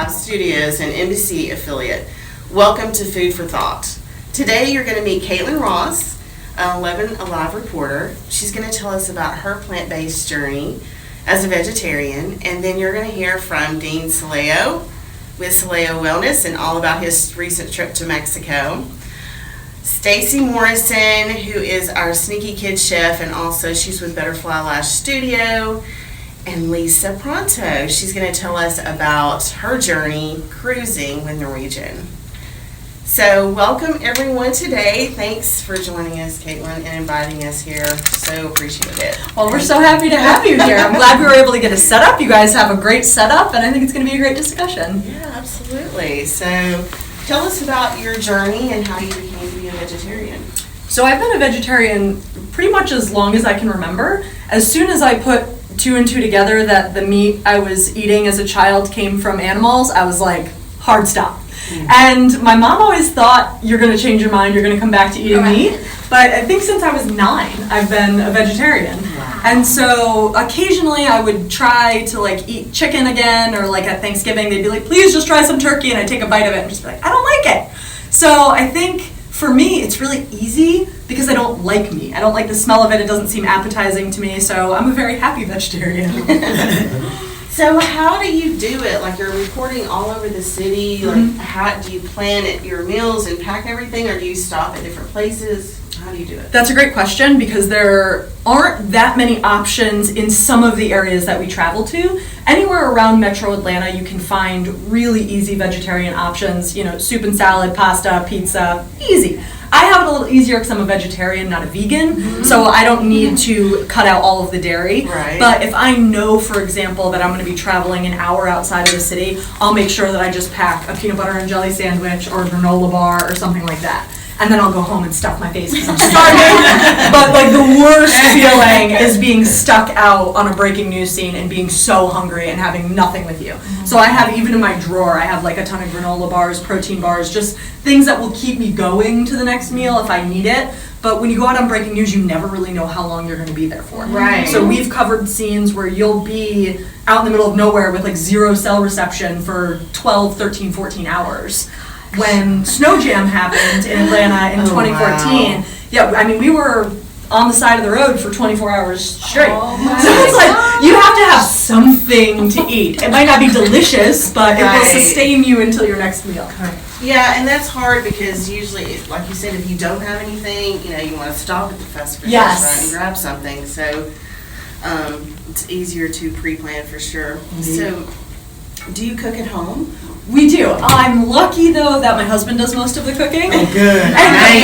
Live Studios, an Embassy affiliate. Welcome to Food for Thought. Today you're going to meet Kaitlyn Ross, an 11 Alive reporter. She's going to tell us about her plant-based journey as a vegetarian, and then you're going to hear from Dean Saleo with Saleo Wellness and all about his recent trip to Mexico. Stacy Morrison, who is our sneaky kid chef, and also she's with Butterfly Lash Studio. And Lisa Pronto, she's going to tell us about her journey cruising with Norwegian. So welcome everyone today. Thanks for joining us, Kaitlyn, and inviting us here. So appreciate it. Well, we're so happy to have you here. I'm glad we were able to get a setup. You guys have a great setup, and I think it's going to be a great discussion. Yeah, absolutely. So tell us about your journey and how you became to be a vegetarian. So I've been a vegetarian pretty much as long as I can remember. As soon as I put two and two together that the meat I was eating as a child came from animals, I was like, hard stop. And my mom always thought, you're going to change your mind, you're going to come back to eating meat. But I think since I was 9, I've been a vegetarian. Wow. And so occasionally I would try to eat chicken again, or at Thanksgiving they'd be like, please just try some turkey, and I'd take a bite of it and just be like, I don't like it. So I think for me, it's really easy because I don't like meat. I don't like the smell of it. It doesn't seem appetizing to me, so I'm a very happy vegetarian. So how do you do it? You're reporting all over the city. How do you plan your meals and pack everything, or do you stop at different places? How do you do it? That's a great question because there aren't that many options in some of the areas that we travel to. Anywhere around Metro Atlanta, you can find really easy vegetarian options. Soup and salad, pasta, pizza, easy. I have it a little easier because I'm a vegetarian, not a vegan, so I don't need to cut out all of the dairy. Right. But if I know, for example, that I'm going to be traveling an hour outside of the city, I'll make sure that I just pack a peanut butter and jelly sandwich or a granola bar or something like that. And then I'll go home and stuff my face because I'm starving. But the worst feeling is being stuck out on a breaking news scene and being so hungry and having nothing with you. So I have, even in my drawer, I have a ton of granola bars, protein bars, just things that will keep me going to the next meal if I need it. But when you go out on breaking news, you never really know how long you're going to be there for. Right. So we've covered scenes where you'll be out in the middle of nowhere with zero cell reception for 12, 13, 14 hours. When Snow Jam happened in Atlanta in 2014, we were on the side of the road for 24 hours straight. So it's you have to have something to eat. It might not be delicious, but it will sustain you until your next meal. Yeah, and that's hard because usually, like you said, if you don't have anything, you want to stop at the fast food restaurant and grab something. So it's easier to pre-plan for sure. So do you cook at home? We do. I'm lucky, though, that my husband does most of the cooking. Oh, good. And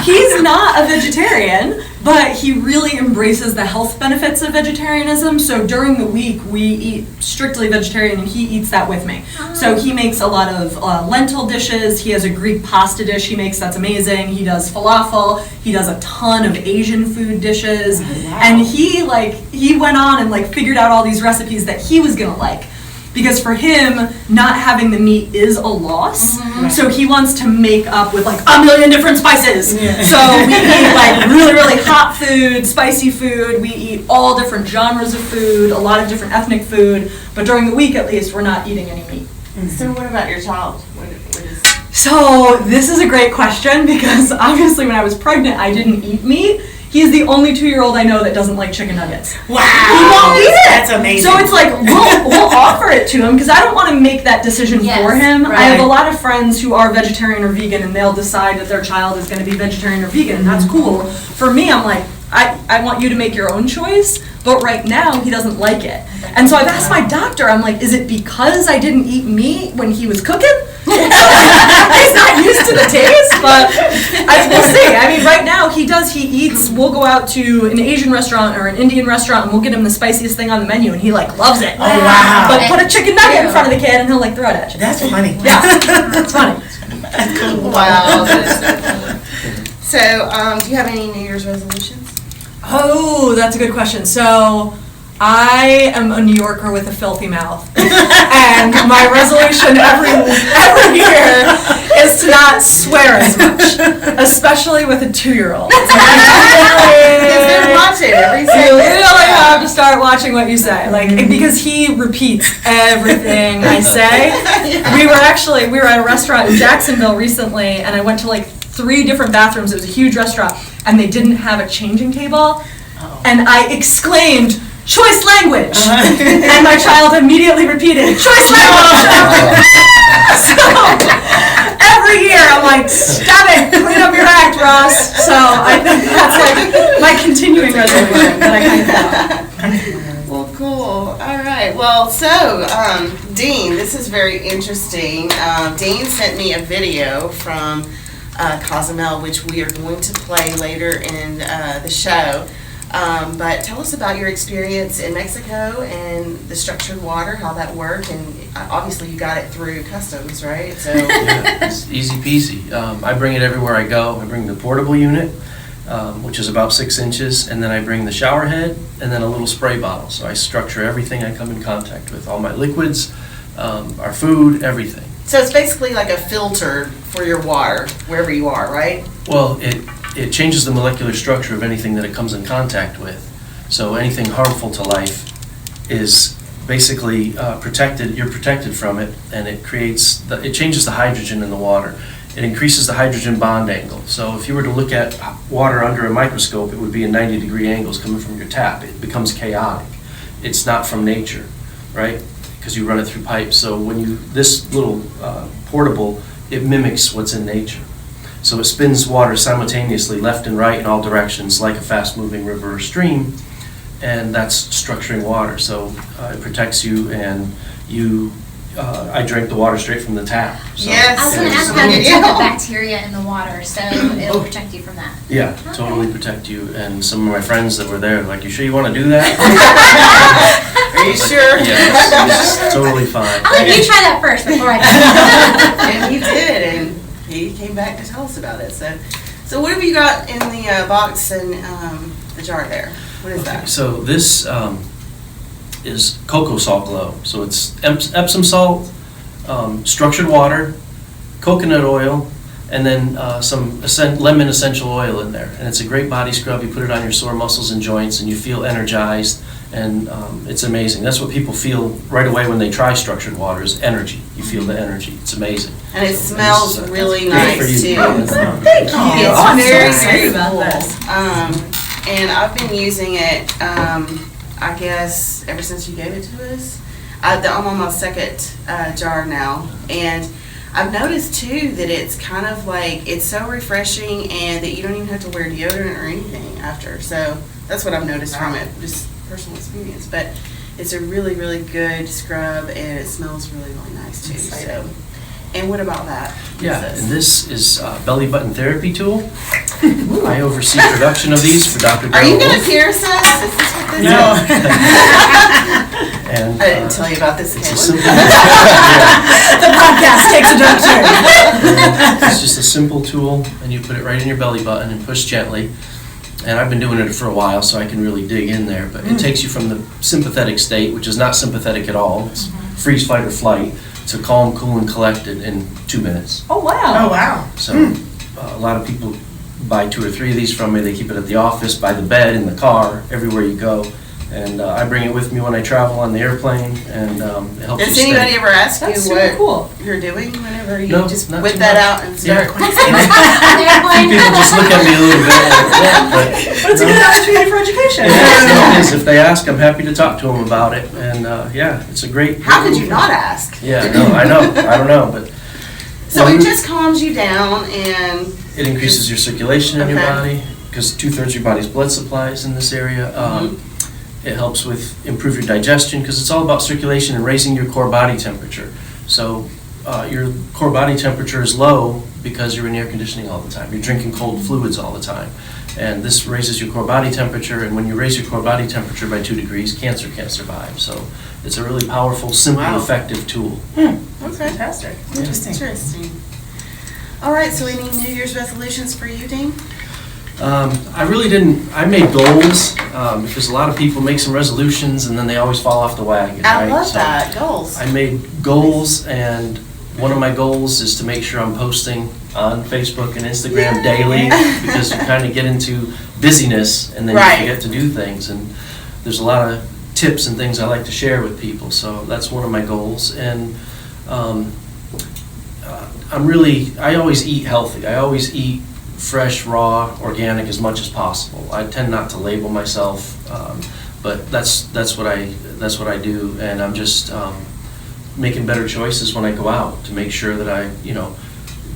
he's not a vegetarian, but he really embraces the health benefits of vegetarianism. So during the week, we eat strictly vegetarian, and he eats that with me. So he makes a lot of lentil dishes. He has a Greek pasta dish he makes that's amazing. He does falafel. He does a ton of Asian food dishes. Wow. And he went on and figured out all these recipes that he was going to like. Because for him, not having the meat is a loss. So he wants to make up with a million different spices. Yeah. So we eat really, really hot food, spicy food. We eat all different genres of food, a lot of different ethnic food. But during the week, at least, we're not eating any meat. So what about your child? What is? So this is a great question because obviously when I was pregnant, I didn't eat meat. He is the only 2-year-old I know that doesn't like chicken nuggets. Wow. He won't eat it. That's amazing. So it's we'll offer it to him because I don't want to make that decision for him. Right. I have a lot of friends who are vegetarian or vegan, and they'll decide that their child is going to be vegetarian or vegan, and that's cool. For me, I'm I want you to make your own choice, but right now he doesn't like it. And so I've asked my doctor, I'm like, is it because I didn't eat meat when he was cooking? He's not used to the taste, but we'll see. Right now he eats, we'll go out to an Asian restaurant or an Indian restaurant and we'll get him the spiciest thing on the menu and he loves it. Oh, wow. But put a chicken nugget in front of the kid and he'll throw it at you. That's funny. Yeah, it's funny. Wow, that is so funny. So, do you have any New Year's resolutions? Oh, that's a good question. So, I am a New Yorker with a filthy mouth, and my resolution every year is to not swear as much, especially with a 2-year-old. Because they're watching every You second. really have to start watching what you say, because he repeats everything I say. We were at a restaurant in Jacksonville recently, and I went to 3 different bathrooms. It was a huge restaurant, and they didn't have a changing table, and I exclaimed, "Choice language!" And my child immediately repeated, "Choice language!" So every year I'm like, "Stop it! Clean up your act, Ross." So I think that's my continuing resolution that I kind of have. Well, cool. All right. Well, so, Dean, this is very interesting. Dean sent me a video from Cozumel, which we are going to play later in the show. But tell us about your experience in Mexico and the structured water, how that worked, and obviously you got it through customs, right? So Yeah, it's easy peasy. I bring it everywhere I go. I bring the portable unit, which is about 6 inches, and then I bring the shower head and then a little spray bottle. So I structure everything I come in contact with, all my liquids, our food, everything. So it's basically like a filter for your water, wherever you are, right? Well, it changes the molecular structure of anything that it comes in contact with. So anything harmful to life is basically protected. You're protected from it, and it changes the hydrogen in the water. It increases the hydrogen bond angle. So if you were to look at water under a microscope, it would be in 90-degree angles coming from your tap. It becomes chaotic. It's not from nature, right? Because you run it through pipes. So this little portable, it mimics what's in nature. So it spins water simultaneously left and right in all directions like a fast-moving river or stream, and that's structuring water. So it protects you, and I drink the water straight from the tap. So Yes. I was going to ask how to protect the bacteria in the water, so it'll protect you from that. Yeah, totally protect you. And some of my friends that were there, like, "You sure you want to do that?" Are you sure? Yes, it's totally fine. I'll let you try that first before I do. And he did, and he came back to tell us about it. So what have you got in the box and the jar there? What is that? So this is cocoa salt glow. So it's Epsom salt, structured water, coconut oil, and then some lemon essential oil in there. And it's a great body scrub. You put it on your sore muscles and joints, and you feel energized, and it's amazing. That's what people feel right away when they try structured water, is energy. You feel the energy. It's amazing. And it So smells this is, really great for nice you. too. Thank you. It's I'm so very, excited very about cool. this. And I've been using it, I guess, ever since you gave it to us. I'm on my second jar now, and I've noticed too that it's kind of like, it's so refreshing, and that you don't even have to wear deodorant or anything after. So that's what I've noticed from it, just personal experience. But it's a really, really good scrub, and it smells really, really nice too. So, and what about that? Yeah, and this is belly button therapy tool. I oversee production of these for Dr. Are you Darrell going to Wolf. pierce us? Is this what this No. is? And I didn't tell you about this, it's a Kaitlyn. simple. The podcast takes a dark turn. It's just a simple tool, and you put it right in your belly button and push gently. And I've been doing it for a while, so I can really dig in there. But it takes you from the sympathetic state, which is not sympathetic at all. It's freeze, fight, or flight, to calm, cool, and collected in 2 minutes. Oh, wow. wow. So a lot of people buy 2 or 3 of these from me. They keep it at the office, by the bed, in the car, everywhere you go. And I bring it with me when I travel on the airplane, and it helps you Does stay. anybody ever ask That's you super what cool. you're doing whenever you No, just not whip too that much. out and Yeah. start? People just look at me a little bit like that, But it's a good opportunity for education. it is. If they ask, I'm happy to talk to them about it. And yeah, it's a great. How could you not ask? Yeah, no, I know. I don't know, but So it just calms you down and it increases your circulation in your Okay. body, because 2/3 of your body's blood supply is in this area. It helps with improve your digestion, because it's all about circulation and raising your core body temperature. So your core body temperature is low because you're in air conditioning all the time. You're drinking cold fluids all the time. And this raises your core body temperature, and when you raise your core body temperature by 2 degrees, cancer can't survive. So it's a really powerful, simple, Wow. effective tool. That's fantastic. interesting. All right, so any New Year's resolutions for you, Dean? I really didn't, I made goals, because a lot of people make some resolutions and then they always fall off the wagon, I right? love So that, goals. I made goals, and one of my goals is to make sure I'm posting on Facebook and Instagram daily, because you kind of get into busyness and then Right. you forget to do things. And there's a lot of tips and things I like to share with people, so that's one of my goals. And I always eat healthy. I always eat fresh, raw, organic as much as possible. I tend not to label myself, but that's what I do, and I'm just making better choices when I go out to make sure that I,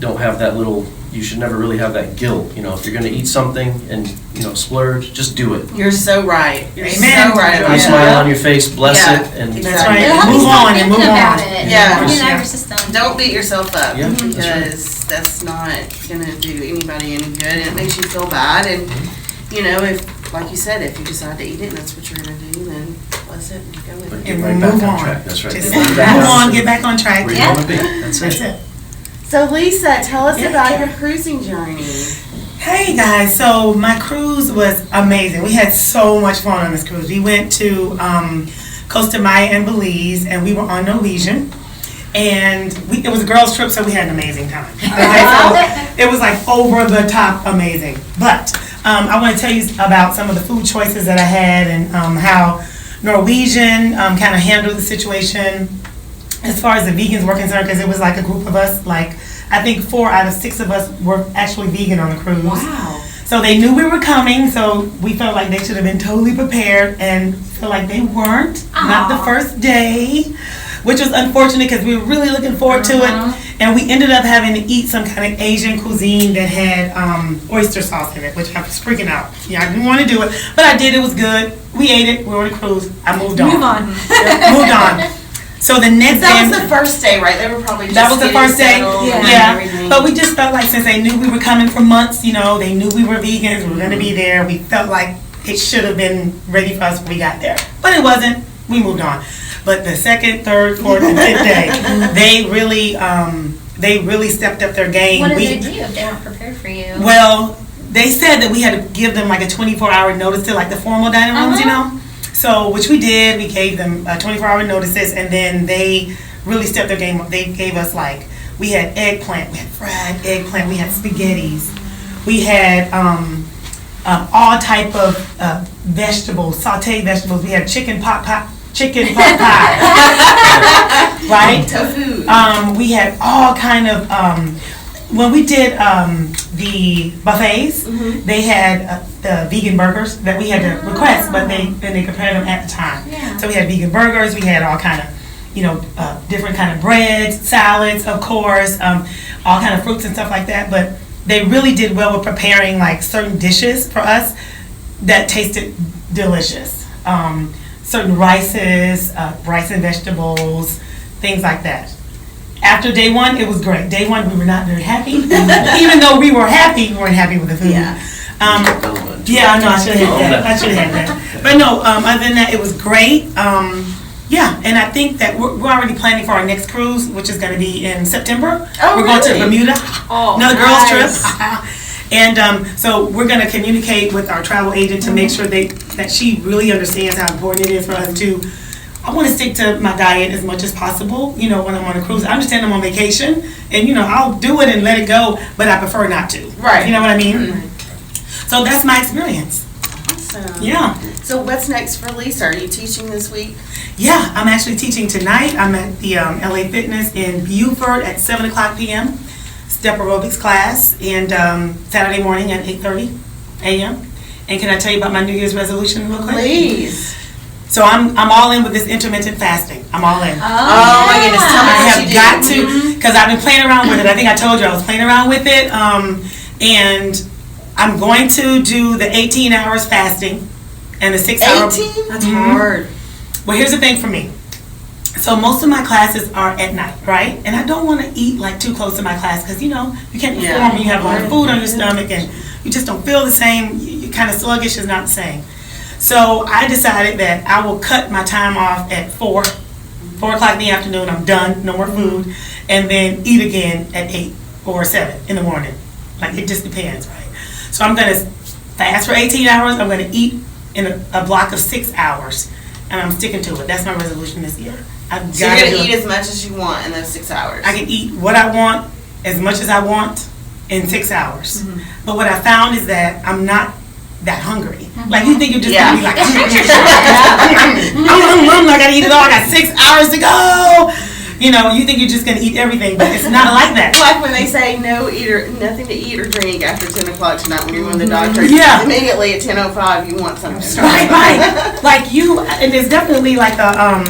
don't have that little. You should never really have that guilt. If you're going to eat something and splurge, just do it. You're so right. You're Amen. so right Put about a smile that. on your face, bless Yeah, it, and exactly. That's right. It'll help you Move stop on and thinking move about on. it. Yeah. Get it out of Yeah. your system. Don't beat yourself up, Yeah, that's right. because that's not gonna do anybody any good, and it makes you feel bad. And if, like you said, if you decide to eat it and that's what you're gonna do, then bless it and go with But it. get And right move back on on. track. That's right. Just Get move back on, get back on track. where you Yeah. want to be. That's That's it. it. So Lisa, tell us Yeah. about your cruising journey. Hey guys, so my cruise was amazing. We had so much fun on this cruise. We went to Costa Maya and Belize, and we were on Norwegian. And it was a girls' trip, so we had an amazing time. Okay, so it was like over the top amazing. But I want to tell you about some of the food choices that I had, and how Norwegian kind of handled the situation as far as the vegans were concerned, because it was like a group of us, like I think 4 out of 6 of us were actually vegan on the cruise. Wow. So they knew we were coming, so we felt like they should have been totally prepared, and feel like they weren't. Not the Aw. first day, which was unfortunate because we were really looking forward to Uh-huh. it. And we ended up having to eat some kind of Asian cuisine that had oyster sauce in it, which I was freaking out. Yeah, I didn't want to do it, but I did. It was good. We ate it. We were on a cruise. I moved on. Move on. Moved on. So the next That day. was the first day, right? They were probably just That was the getting first day. settled Yeah. and Yeah, everything. but we just felt like since they knew we were coming for months, they knew we were vegans, we were gonna be there. We felt like it should have been ready for us when we got there, but it wasn't. We moved on. But the second, third, fourth, and fifth day, they really stepped up their game. What did they do if they weren't prepared for you? Well, they said that we had to give them like a 24-hour notice to like the formal dining rooms, So, which we did. We gave them 24-hour notices, and then they really stepped their game up. They gave us we had eggplant, we had fried eggplant, we had spaghettis, we had all type of vegetables, sauteed vegetables. We had chicken pot pie, right? Tofu. We had all kind of, when we did the buffets, they had the vegan burgers that we had to request, but they prepared them at the time. Yeah. So we had vegan burgers, we had all kind of, different kind of breads, salads, of course, all kind of fruits and stuff like that. But they really did well with preparing like certain dishes for us that tasted delicious. Certain rice and vegetables, things like that. After day one, it was great. Day one, we were not very happy. Even though we were happy, we weren't happy with the food. Yeah. Yeah, I know, I should have had that. I should have had that. But no, other than that, it was great. Yeah, and I think that we're already planning for our next cruise, which is going to be in September. Oh, we're going to really? Bermuda. Oh, Another nice. girls' trip. And so we're going to communicate with our travel agent to make sure that she really understands how important it is for us to. I want to stick to my diet as much as possible, when I'm on a cruise. I understand I'm on vacation, and, I'll do it and let it go, but I prefer not to. Right. You know what I mean? So that's my experience. Awesome. Yeah. So what's next for Lisa? Are you teaching this week? Yeah, I'm actually teaching tonight. I'm at the LA Fitness in Buford at 7 o'clock p.m. Step aerobics class, and Saturday morning at 8:30 a.m. And can I tell you about my New Year's resolution real quick? Please. So I'm all in with this intermittent fasting. I'm all in. Oh my goodness, tell me I what have you do. got to, because I've been playing around with it. I think I told you I was playing around with it. And I'm going to do the 18 hours fasting and the 6 hour. 18? That's Mhm. hard. Well, here's the thing for me. So most of my classes are at night, right? And I don't want to eat like too close to my class because, you can't perform Yeah. when you have a lot of food on your stomach and you just don't feel the same. You're kind of sluggish, is not the same. So I decided that I will cut my time off at 4 o'clock in the afternoon. I'm done, no more food, and then eat again at 8 or 7 in the morning. Like, it just depends, right? So I'm going to fast for 18 hours. I'm going to eat in a block of 6 hours. And I'm sticking to it. That's my resolution this year. I've So got you're to going to eat as much as you want in those 6 hours. I can eat what I want, as much as I want, in 6 hours. But what I found is that I'm not that hungry. Like, you think you're just going to be like, I got to eat it all. I got 6 hours to go. You know, you think you're just going to eat everything, but it's not like that. Like when they say nothing to eat or drink after 10 o'clock tonight when you're going to the doctor. Yeah. Immediately at 10:05 you want something. Right. Like you, and it's definitely like a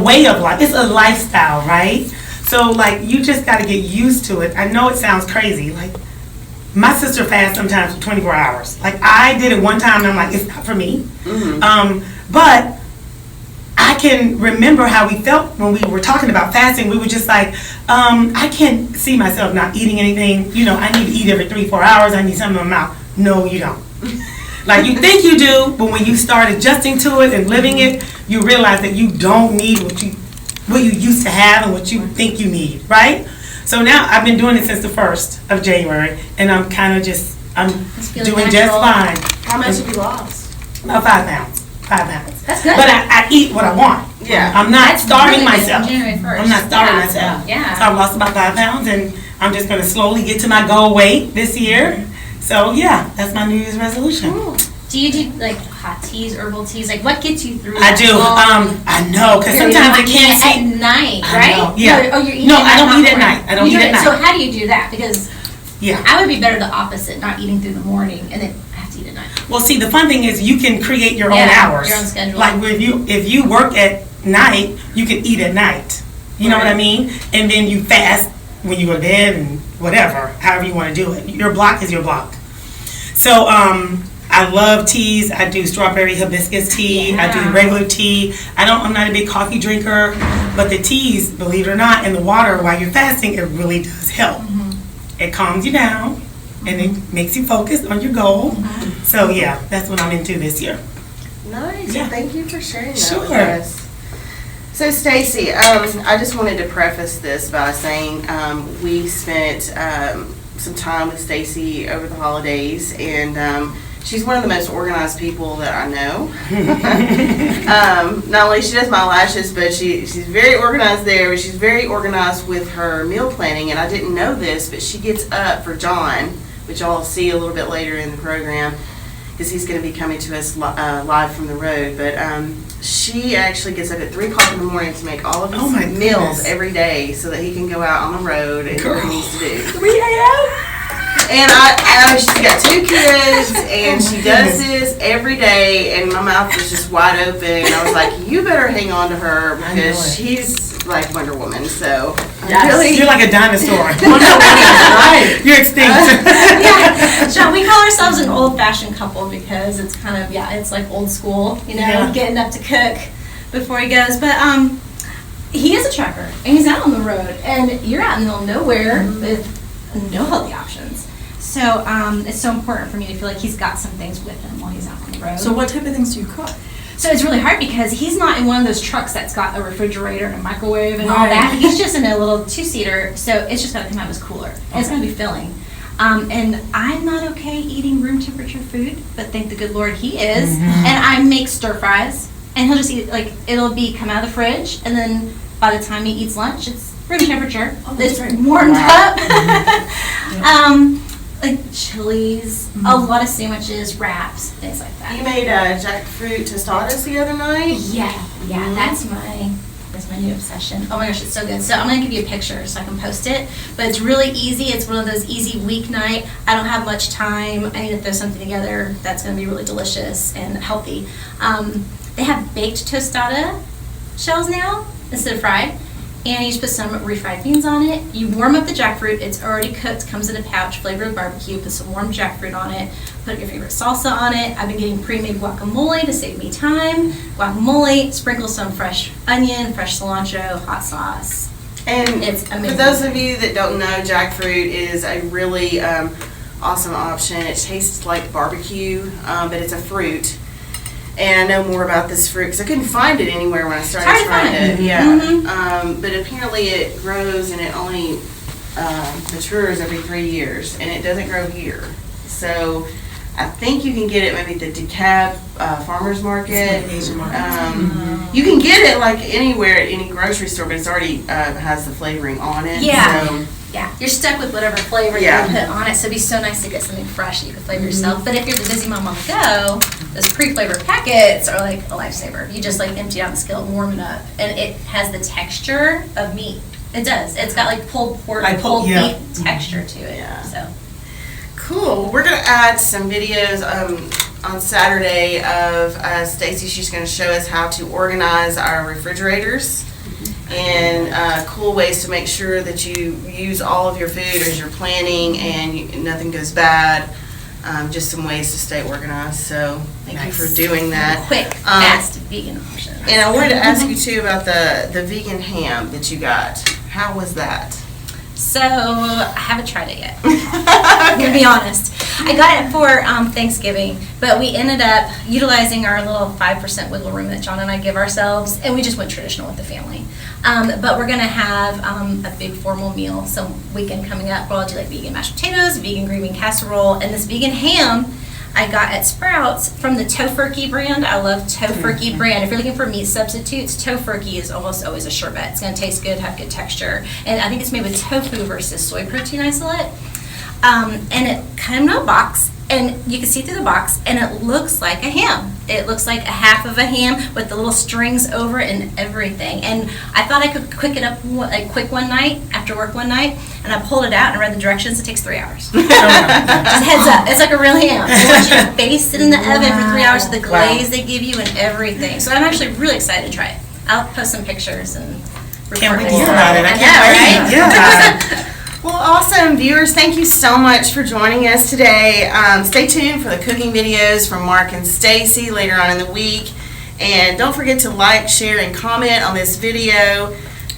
way of life. It's a lifestyle, right? So like you just got to get used to it. I know it sounds crazy. Like my sister fasts sometimes for 24 hours. Like I did it one time and I'm like, it's not for me. But I can remember how we felt when we were talking about fasting. We were just like, I can't see myself not eating anything. You know, I need to eat every 3-4 hours. I need something in my mouth. No, you don't. Like you think you do, but when you start adjusting to it and living it, you realize that you don't need what you used to have and what you think you need, right? So now I've been doing it since the 1st of January, and I'm kind of I'm doing just fine. How much have you lost? About 5 pounds. 5 pounds. That's good. But I eat what I want. Yeah. I'm not That's starving really good myself. from January 1st. I'm not starving Yeah. myself. Yeah. So I've lost about 5 pounds, and I'm just going to slowly get to my goal weight this year. So yeah, that's my New Year's resolution. Do you do like hot teas, herbal teas? Like what gets you through I that do. long I know, because period? sometimes I You're can't not eating see. at night, I right? know, yeah. Oh, you're eating No, at night, I don't not eat at morning. night. I don't You eat at night. So how do you do that? Because Yeah. I would be better the opposite, not eating through the morning and then I have to eat at night. Well, see, the fun thing is you can create your own Yeah, hours. your own schedule. Like if you work at night, you can eat at night. You know what I mean? And then you fast when you go to bed and whatever, however you want to do it. Your block is your block. So I love teas. I do strawberry hibiscus tea. I do Yeah. regular tea. I'm not a big coffee drinker, but the teas, believe it or not, and the water while you're fasting, it really does help. It calms you down and it makes you focus on your goal. So yeah, that's what I'm into this year. Nice. Yeah. Well, thank you for sharing that Sure. with us. So Stacy, I just wanted to preface this by saying we spent some time with Stacy over the holidays, and she's one of the most organized people that I know. Not only she does my lashes, but she's very organized there, but she's very organized with her meal planning, and I didn't know this, but she gets up for John, which y'all will see a little bit later in the program, because he's going to be coming to us live from the road, but she actually gets up at 3 o'clock in the morning to make all of his Oh my meals goodness. every day so that he can go out on the road and do what he needs to do. 3 a.m.? And I she's got 2 kids, and she does this every day, and my mouth was just wide open. And I was like, you better hang on to her I know because it. she's like Wonder Woman. So Yes. really, You're like a dinosaur. Right. You're extinct. Yeah, John, we call ourselves an old-fashioned couple because it's kind of, it's like old school, Yeah. getting up to cook before he goes. But he is a trucker, and he's out on the road, and you're out in the middle of nowhere with no healthy options. So it's so important for me to feel like he's got some things with him while he's out on the road. So what type of things do you cook? So it's really hard because he's not in one of those trucks that's got a refrigerator and a microwave and all Right. that. He's just in a little 2-seater, so it's just gonna come out of his cooler. And it's gonna be filling. And I'm not okay eating room temperature food, but thank the good Lord he is. And I make stir fries, and he'll just eat it, like, it'll be come out of the fridge, and then by the time he eats lunch, it's room temperature. It's warmed up. Like chilies, a lot of sandwiches, wraps, things like that. you made jackfruit tostadas the other night. Yeah, that's my new obsession. Oh my gosh, it's so good. So I'm gonna give you a picture so I can post it. But it's really easy. It's one of those easy weeknight. I don't have much time. I need to throw something together that's gonna be really delicious and healthy. They have baked tostada shells now instead of fried. And you just put some refried beans on it. You warm up the jackfruit. It's already cooked, comes in a pouch, flavored barbecue. Put some warm jackfruit on it. Put your favorite salsa on it. I've been getting pre-made guacamole to save me time. Guacamole, sprinkle some fresh onion, fresh cilantro, hot sauce. And It's for amazing. those of you that don't know, jackfruit is a really awesome option. It tastes like barbecue, but it's a fruit. And I know more about this fruit because I couldn't find it anywhere when I started It's hard to trying find. it. Yeah. Mhm. But apparently it grows and it only matures every 3 years, and it doesn't grow here. So I think you can get it maybe at the DeKalb Farmers Market. Asian market. You can get it like anywhere at any grocery store, but it's already has the flavoring on it. Yeah. So, Yeah, you're stuck with whatever flavor Yeah. you put on it, so it'd be so nice to get something fresh that you can flavor yourself. But if you're the busy mom on the go, those pre-flavored packets are like a lifesaver. You just like empty out the skillet and warm it up, and it has the texture of meat. It does. It's got like pulled pork, Like pulled yeah. beef texture to it. Yeah. So cool. We're going to add some videos on Saturday of Stacy. She's going to show us how to organize our refrigerators and cool ways to make sure that you use all of your food as you're planning and nothing goes bad. Just some ways to stay organized. So thank you for doing that. quick, fast, vegan option. And I wanted to ask you too about the vegan ham that you got. How was that? So I haven't tried it yet. I'm gonna be honest. I got it for Thanksgiving, but we ended up utilizing our little 5% wiggle room that John and I give ourselves, and we just went traditional with the family. But we're gonna have a big formal meal some weekend coming up where I'll do like vegan mashed potatoes, vegan green bean casserole, and this vegan ham I got at Sprouts from the Tofurkey brand. I love Tofurkey brand. If you're looking for meat substitutes, Tofurkey is almost always a sure bet. It's going to taste good, have good texture. And I think it's made with tofu versus soy protein isolate. And it came in a box, and you can see through the box, and it looks like a ham. It looks like a half of a ham with the little strings over it and everything. And I thought I could quick it up quick one night, after work one night, and I pulled it out and read the directions. It takes 3 hours. Just heads up, it's like a real ham. They want you to baste it in the oven for 3 hours with the glaze they give you and everything. So I'm actually really excited to try it. I'll post some pictures and report Can't wait to this. hear about it. I I can't know, wait. right? Yeah. Well, awesome. Viewers, thank you so much for joining us today. Stay tuned for the cooking videos from Mark and Stacy later on in the week. And don't forget to like, share, and comment on this video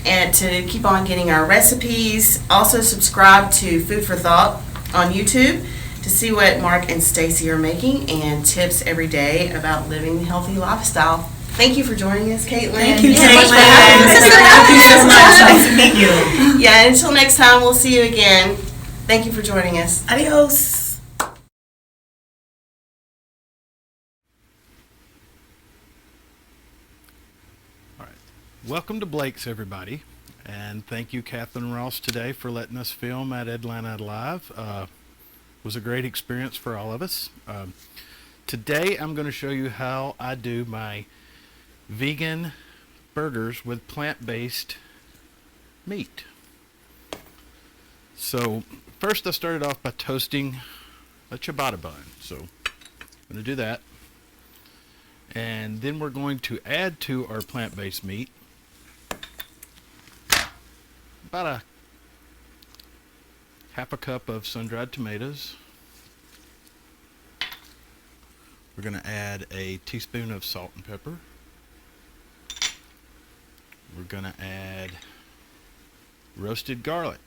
and to keep on getting our recipes. Also, subscribe to Food for Thought on YouTube to see what Mark and Stacy are making and tips every day about living a healthy lifestyle. Thank you for joining us, Kaitlyn. Thank you, so much for Kaitlyn. having us. Thank you so much. Nice to meet you. Yeah, until next time, we'll see you again. Thank you for joining us. Adios. Welcome to Blake's, everybody, and thank you, Kaitlyn Ross, today for letting us film at Atlanta Live. It was a great experience for all of us. Today, I'm going to show you how I do my vegan burgers with plant-based meat. So, first I started off by toasting a ciabatta bun. So, I'm going to do that. And then we're going to add to our plant-based meat about a half a cup of sun-dried tomatoes. We're going to add a teaspoon of salt and pepper. We're going to add roasted garlic.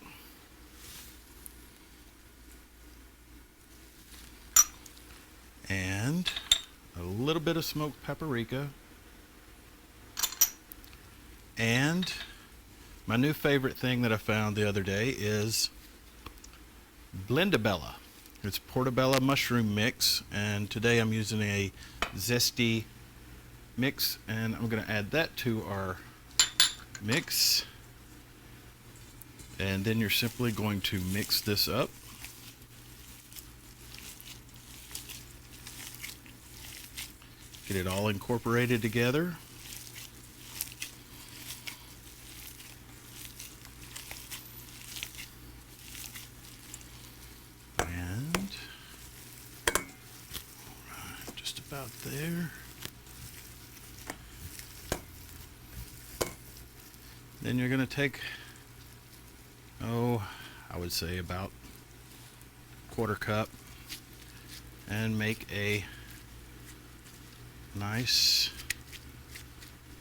And a little bit of smoked paprika. And my new favorite thing that I found the other day is Blendabella. It's portobello mushroom mix, and today I'm using a zesty mix, and I'm going to add that to our mix. And then you're simply going to mix this up. Get it all incorporated together. And alright, just about there. Then you're going to take, I would say about quarter cup, and make a nice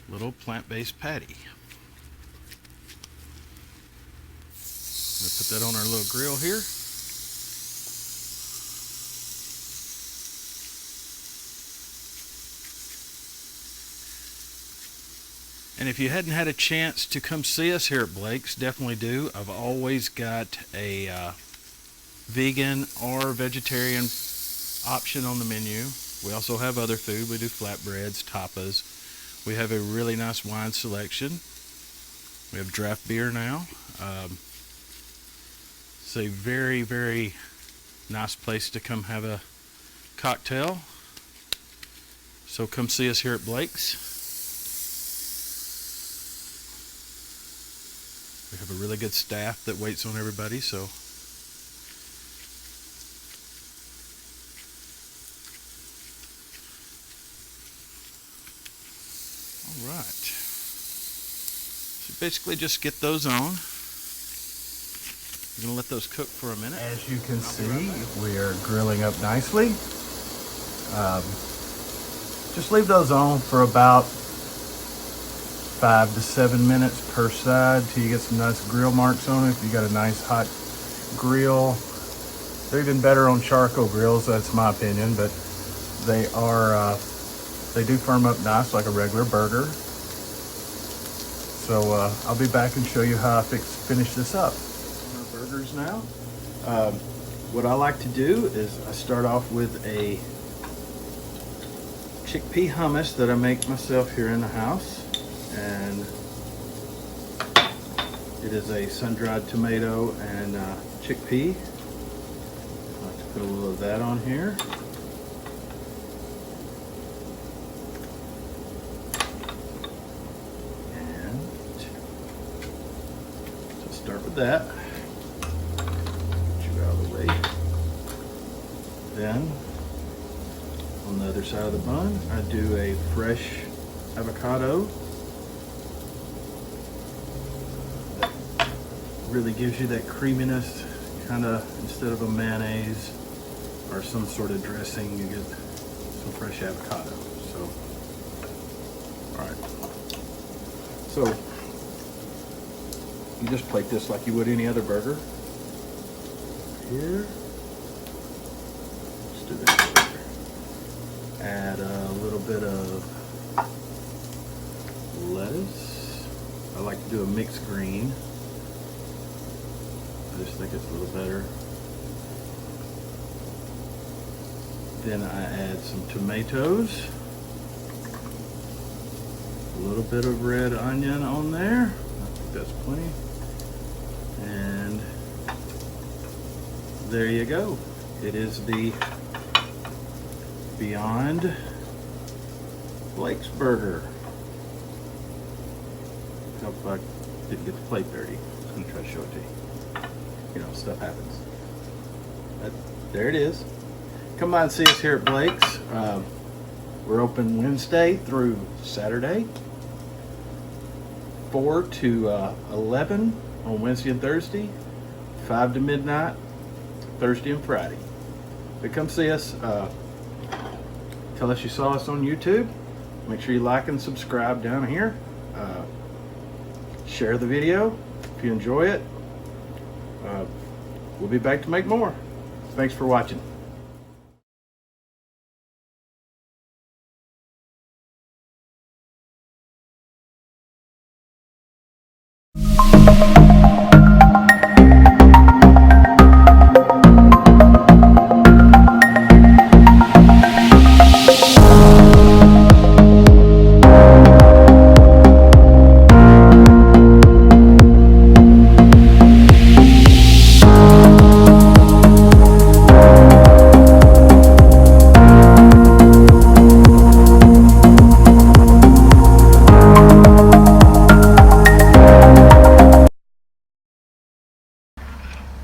little plant-based patty. I'm going to put that on our little grill here. And if you hadn't had a chance to come see us here at Blake's, definitely do. I've always got a vegan or vegetarian option on the menu. We also have other food. We do flatbreads, tapas. We have a really nice wine selection. We have draft beer now. It's a very, very nice place to come have a cocktail. So come see us here at Blake's. We have a really good staff that waits on everybody, so all right. So basically just get those on. We're gonna let those cook for a minute. As you can see, we are grilling up nicely. Just leave those on for about 5 to 7 minutes per side till you get some nice grill marks on it. If you got a nice hot grill, they're even better on charcoal grills, that's my opinion, but they are, they do firm up nice like a regular burger. So I'll be back and show you how I finish this up. On our burgers now. What I like to do is I start off with a chickpea hummus that I make myself here in the house. And it is a sun-dried tomato and chickpea. I like to put a little of that on here. And so start with that. Get you out of the way. Then on the other side of the bun, I do a fresh avocado. Really gives you that creaminess, kind of, instead of a mayonnaise or some sort of dressing, you get some fresh avocado. So, all right. So you just plate this like you would any other burger. Here, let's do this here. Add a little bit of lettuce. I like to do a mixed green. I just think it's a little better. Then I add some tomatoes. A little bit of red onion on there. I think that's plenty. And there you go. It is the Beyond Blake's Burger. I hope I didn't get the plate dirty. I'm just going to try to show it to you. You know, stuff happens. There it is. Come by and see us here at Blake's. We're open Wednesday through Saturday, 4 to 11 on Wednesday and Thursday, 5 to midnight Thursday and Friday. But come see us. Tell us you saw us on YouTube. Make sure you like and subscribe down here. Share the video if you enjoy it. We'll be back to make more. Thanks for watching.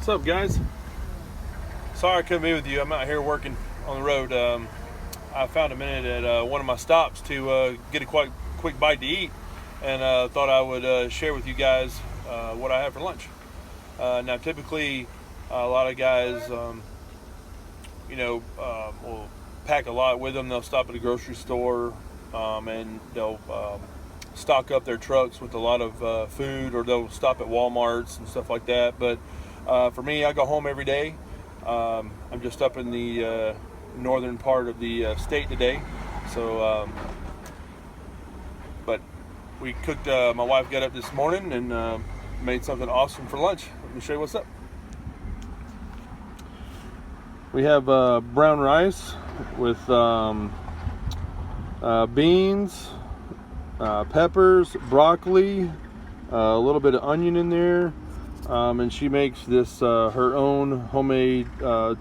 What's up, guys? Sorry I couldn't be with you. I'm out here working on the road. I found a minute at one of my stops to get a quick bite to eat, and thought I would share with you guys what I have for lunch. Now, typically, a lot of guys, will pack a lot with them. They'll stop at a grocery store and they'll stock up their trucks with a lot of food, or they'll stop at Walmarts and stuff like that. But for me, I go home every day. I'm just up in the northern part of the state today, so but we cooked. My wife got up this morning and made something awesome for lunch. Let me show you what's up. We have brown rice with beans, peppers, broccoli, a little bit of onion in there, and she makes this her own homemade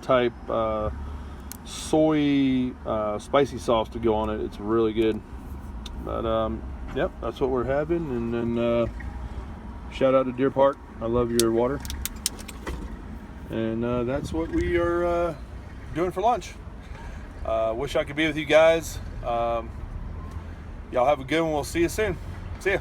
type soy spicy sauce to go on it. It's really good. But yep, that's what we're having. And then shout out to Deer Park. I love your water. And that's what we are doing for lunch. Wish I could be with you guys. Y'all have a good one. We'll see you soon. See ya.